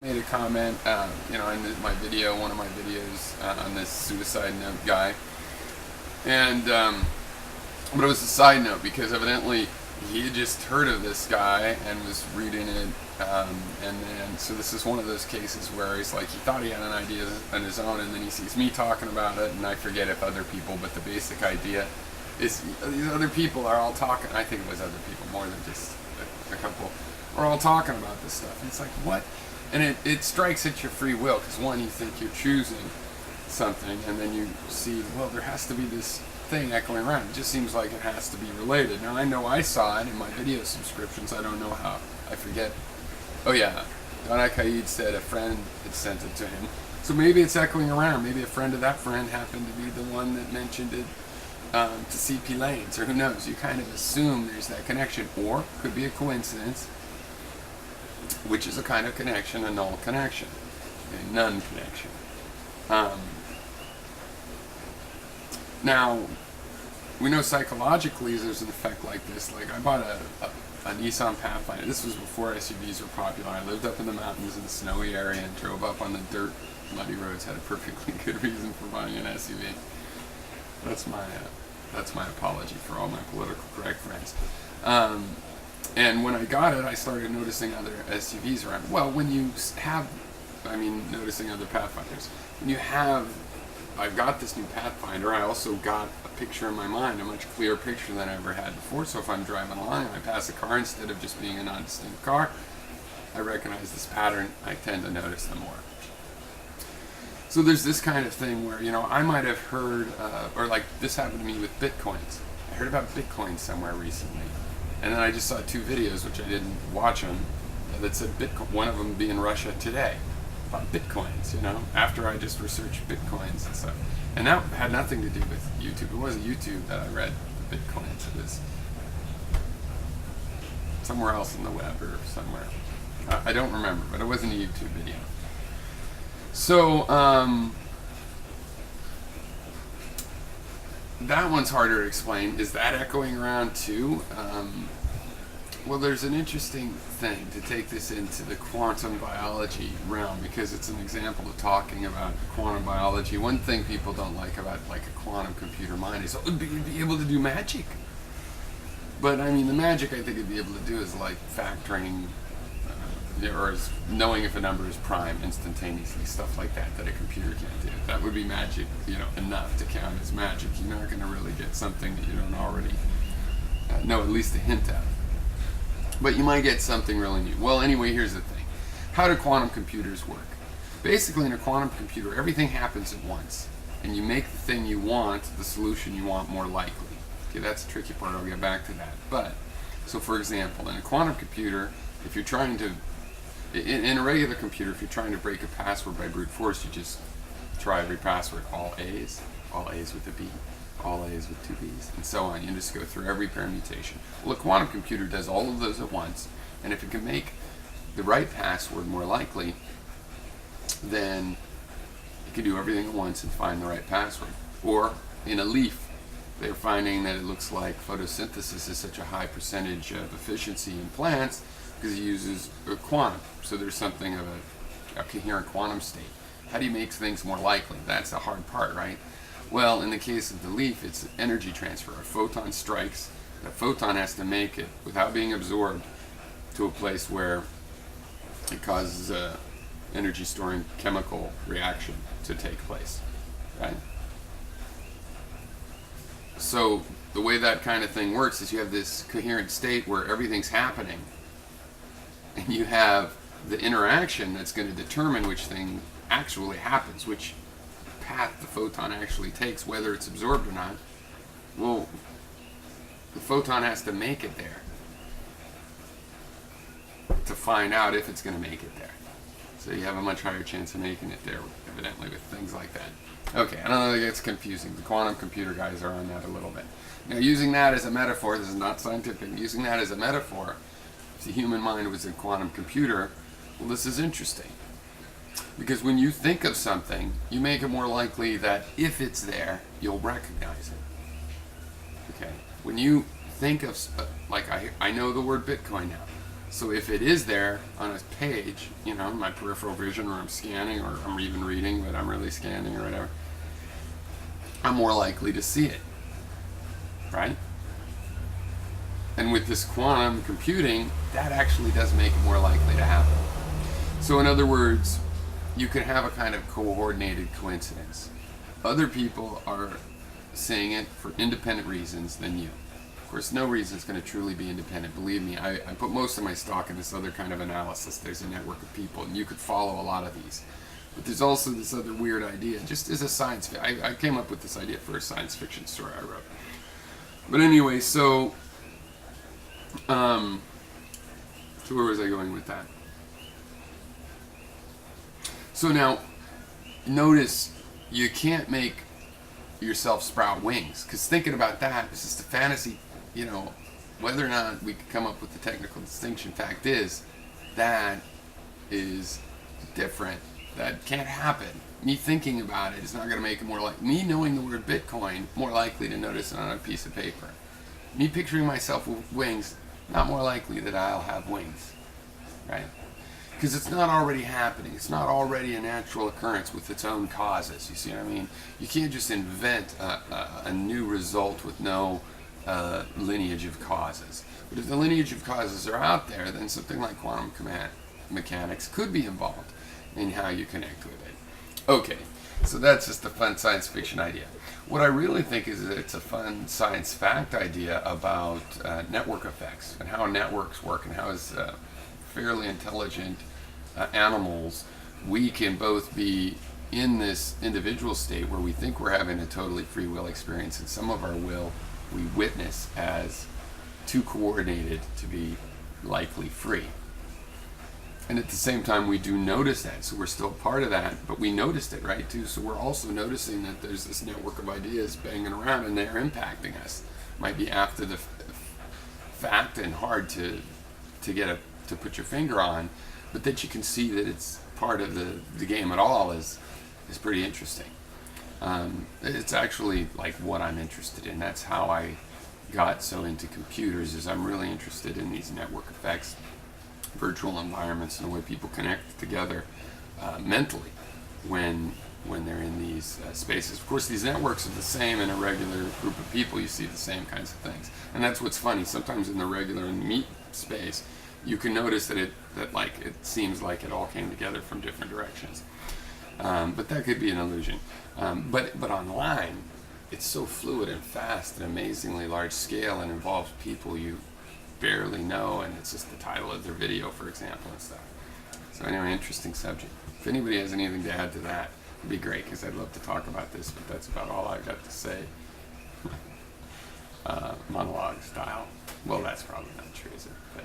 Made a comment, in my video, one of my videos on this suicide note guy, and but it was a side note because evidently he had just heard of this guy and was reading it, and then so this is one of those cases where he's like he thought he had an idea on his own, and then he sees me talking about it, and I forget if other people, but the basic idea is these other people are all talking. I think it was other people more than just a couple. Are all talking about this stuff, and it's like what? And it strikes at your free will, because one, you think you're choosing something, and then you see, well, there has to be this thing echoing around. It just seems like it has to be related. Now, I know I saw it in my video subscriptions. I don't know how. I forget. Oh, yeah. Donna Kaid said a friend had sent it to him. So maybe it's echoing around. Maybe a friend of that friend happened to be the one that mentioned it to CP Lanes, or who knows. You kind of assume there's that connection, or could be a coincidence, which is a kind of connection, a null connection, a none connection. Now, we know psychologically there's an effect like this. Like, I bought a Nissan Pathfinder. This was before SUVs were popular. I lived up in the mountains in the snowy area and drove up on the dirt, muddy roads. Had a perfectly good reason for buying an SUV. That's my apology for all my political correct friends. And when I got it, I started noticing other SUVs around. Well, when you have, noticing other Pathfinders. When you have, I've got this new Pathfinder, I also got a picture in my mind, a much clearer picture than I ever had before. So if I'm driving along and I pass a car, instead of just being a non-distinct car, I recognize this pattern, I tend to notice them more. So there's this kind of thing where, I might have heard, or like this happened to me with Bitcoins. I heard about Bitcoin somewhere recently. And then I just saw two videos, which I didn't watch them, that said Bitcoin, one of them being Russia Today, about Bitcoins, after I just researched Bitcoins and stuff. And that had nothing to do with YouTube. It wasn't YouTube that I read the Bitcoins. It was somewhere else in the web or somewhere. I don't remember, but it wasn't a YouTube video. So, that one's harder to explain. Is that echoing around too? Well, there's an interesting thing to take this into the quantum biology realm, because it's an example of talking about quantum biology. One thing people don't like about like a quantum computer mind is, it'd be able to do magic. But the magic I think it'd be able to do is like factoring, or is knowing if a number is prime instantaneously, stuff like that a computer can't do. That would be magic, enough to count as magic. You're not going to really get something that you don't already know at least a hint of. But you might get something really new. Well, anyway, here's the thing. How do quantum computers work? Basically, in a quantum computer, everything happens at once, and you make the thing you want, the solution you want, more likely. Okay, that's the tricky part. I'll get back to that. But, so for example, in a quantum computer, if you're trying to in a regular computer, if you're trying to break a password by brute force, you just try every password, all A's with a B, all A's with two B's, and so on. You just go through every permutation. Well, a quantum computer does all of those at once, and if it can make the right password more likely, then it can do everything at once and find the right password. Or in a leaf, they're finding that it looks like photosynthesis is such a high percentage of efficiency in plants because it uses a quantum. So there's something of a coherent quantum state. How do you make things more likely? That's the hard part, right? Well, in the case of the leaf, it's energy transfer. A photon strikes. The photon has to make it without being absorbed to a place where it causes a energy storing chemical reaction to take place, right? So the way that kind of thing works is you have this coherent state where everything's happening, and you have the interaction that's going to determine which thing actually happens, which path the photon actually takes, whether it's absorbed or not. Well, the photon has to make it there to find out if it's going to make it there. So you have a much higher chance of making it there, evidently, with things like that. Okay, I don't know if it gets confusing. The quantum computer guys are on that a little bit. Now, using that as a metaphor, this is not scientific, using that as a metaphor, if the human mind was a quantum computer, well, this is interesting. Because when you think of something, you make it more likely that if it's there, you'll recognize it. Okay? When you think of, like I know the word Bitcoin now. So if it is there on a page, in my peripheral vision, or I'm scanning, or I'm even reading, but I'm really scanning or whatever, I'm more likely to see it, right? And with this quantum computing, that actually does make it more likely to happen. So in other words, you can have a kind of coordinated coincidence. Other people are seeing it for independent reasons than you. Of course, no reason is going to truly be independent. Believe me, I put most of my stock in this other kind of analysis. There's a network of people, and you could follow a lot of these. But there's also this other weird idea, just as a science I came up with this idea for a science fiction story I wrote. But anyway, so where was I going with that? So now, notice you can't make yourself sprout wings, because thinking about that is just a fantasy, whether or not we could come up with the technical distinction. Fact is, that is different. That can't happen. Me thinking about it is not going to make it more like me knowing the word Bitcoin more likely to notice it on a piece of paper. Me picturing myself with wings, not more likely that I'll have wings, right? Because it's not already happening. It's not already a natural occurrence with its own causes. You see what I mean? You can't just invent a new result with no lineage of causes. But if the lineage of causes are out there, then something like quantum mechanics could be involved in how you connect with it. Okay, so that's just a fun science fiction idea. What I really think is that it's a fun science fact idea about network effects and how networks work, and how as fairly intelligent animals, we can both be in this individual state where we think we're having a totally free will experience, and some of our will we witness as too coordinated to be likely free. And at the same time, we do notice that, so we're still part of that, but we noticed it, right, too? So we're also noticing that there's this network of ideas banging around, and they're impacting us. Might be after the fact and hard to put your finger on, but that you can see that it's part of the game at all is pretty interesting. It's actually like what I'm interested in. That's how I got so into computers, is I'm really interested in these network effects, virtual environments, and the way people connect together mentally when they're in these spaces. Of course, these networks are the same in a regular group of people. You see the same kinds of things, and that's what's funny. Sometimes in the regular meet space, you can notice that it seems like it all came together from different directions. But that could be an illusion. But online, it's so fluid and fast and amazingly large scale, and involves people you barely know, and it's just the title of their video, for example, and stuff. So anyway, interesting subject. If anybody has anything to add to that, it'd be great, because I'd love to talk about this, but that's about all I've got to say. Monologue style. Well, that's probably not true, is it? But